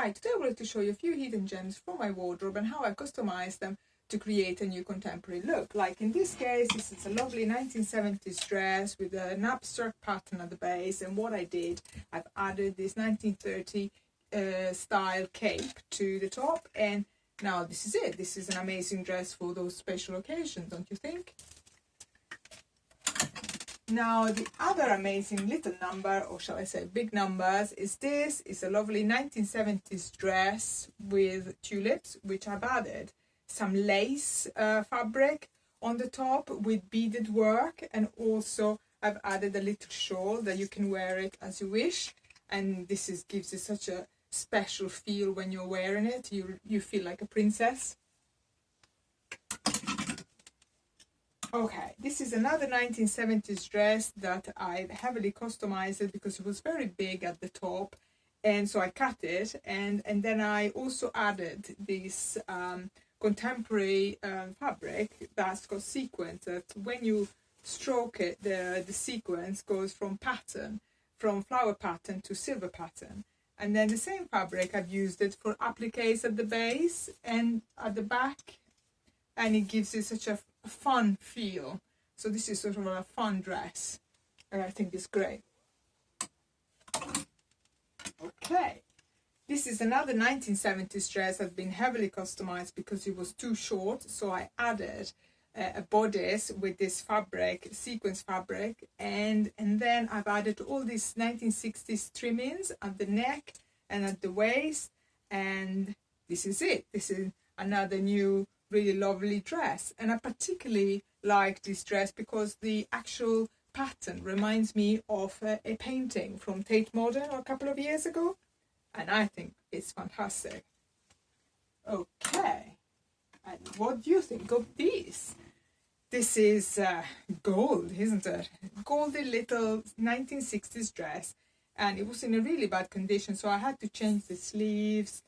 Hi, today I wanted to show you a few hidden gems from my wardrobe and how I customized them to create a new contemporary look. Like in this case, this is a lovely 1970s dress with an abstract pattern at the base, and what I did, I've added this 1930 style cape to the top, and now this is it. This is an amazing dress for those special occasions, don't you think? Now the other amazing little number, or shall I say big numbers, is this. It's a lovely 1970s dress with tulips, which I've added some lace fabric on the top with beaded work, and also I've added a little shawl that you can wear it as you wish, and this gives you such a special feel when you're wearing it. You feel like a princess. Okay, this is another 1970s dress that I heavily customized it because it was very big at the top, and so I cut it, and then I also added this contemporary fabric that's got sequins, that when you stroke it, the sequence goes from flower pattern to silver pattern. And then the same fabric, I've used it for appliques at the base and at the back, and it gives you such a fun feel. So this is sort of a fun dress, and I think it's great. Okay, this is another 1970s dress that's been heavily customized because it was too short, so I added a bodice with this fabric, sequins fabric, and then I've added all these 1960s trimmings at the neck and at the waist, and this is it. This is another new really lovely dress, and I particularly like this dress because the actual pattern reminds me of a painting from Tate Modern a couple of years ago, and I think it's fantastic. Okay, and what do you think of this? This is gold, isn't it? Goldy little 1960s dress, and it was in a really bad condition, so I had to change the sleeves.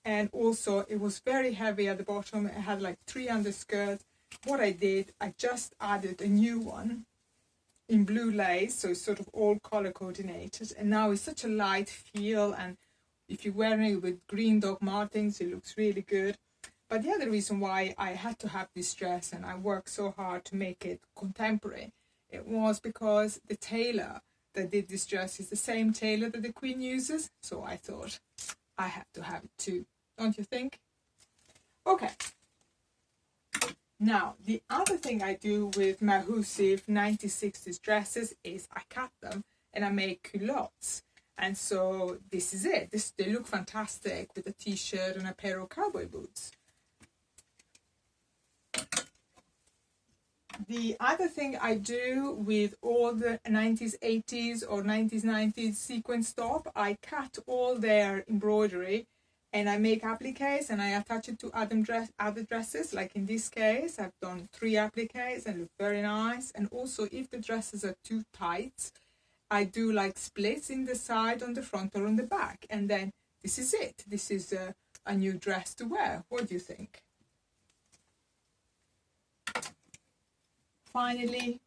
And also it was very heavy at the bottom. It had like 3 underskirts. What I did, I just added a new one in blue lace, so it's sort of all color coordinated, and now it's such a light feel, and if you're wearing it with green Doc Martens, it looks really good. But the other reason why I had to have this dress, and I worked so hard to make it contemporary, it was because the tailor that did this dress is the same tailor that the Queen uses, so I thought I had to have it too. Don't you think? Okay. Now, the other thing I do with Mahusiv 1960s dresses is I cut them and I make culottes. And so this is it. They look fantastic with a t-shirt and a pair of cowboy boots. The other thing I do with all the 90s, 80s or 90s, 90s sequence top, I cut all their embroidery and I make appliques and I attach it to other dresses. Like in this case, I've done 3 appliques and look very nice. And also, if the dresses are too tight, I do like splits in the side, on the front or on the back. And then this is it. This is a new dress to wear. What do you think? Finally,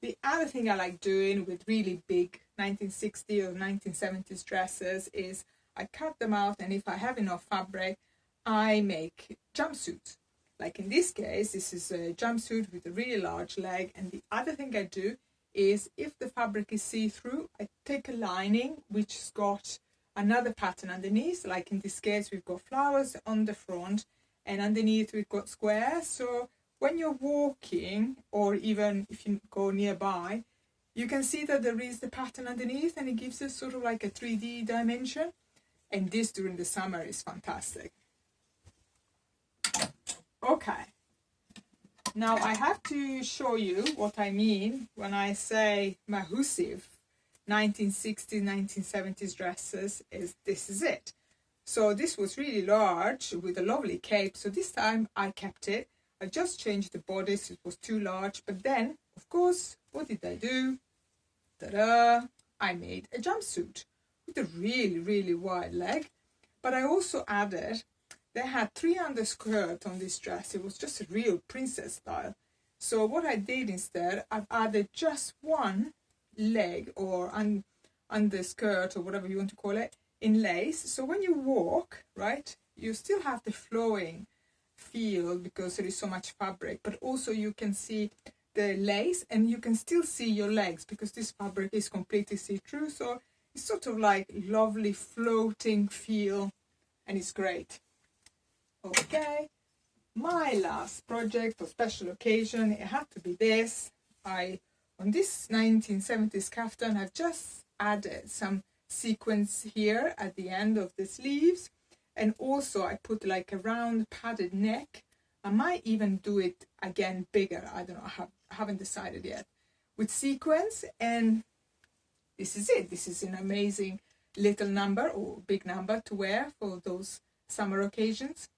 the other thing I like doing with really big 1960s or 1970s dresses is I cut them out, and if I have enough fabric, I make jumpsuits. Like in this case, this is a jumpsuit with a really large leg. And the other thing I do is, if the fabric is see-through, I take a lining which has got another pattern underneath. Like in this case, we've got flowers on the front, and underneath we've got squares. So when you're walking, or even if you go nearby, you can see that there is the pattern underneath, and it gives us sort of like a 3D dimension. And this during the summer is fantastic. Okay. Now I have to show you what I mean when I say Mahusiv 1960s, 1970s dresses. This is it. So this was really large with a lovely cape. So this time I kept it. I just changed the bodice. It was too large. But then, of course, what did I do? Ta-da! I made a jumpsuit with a really, really wide leg. But I also added, they had 3 underskirts on this dress. It was just a real princess style. So what I did instead, I've added just one leg or underskirt or whatever you want to call it in lace. So when you walk, right, you still have the flowing feel because there is so much fabric, but also you can see the lace and you can still see your legs because this fabric is completely see-through. So it's sort of like lovely floating feel, and it's great. Okay, my last project for special occasion, it had to be this. On this 1970s kaftan, I've just added some sequins here at the end of the sleeves, and also I put like a round padded neck. I might even do it again bigger, I don't know, I haven't decided yet, with sequins. And this is it. This is an amazing little number or big number to wear for those summer occasions.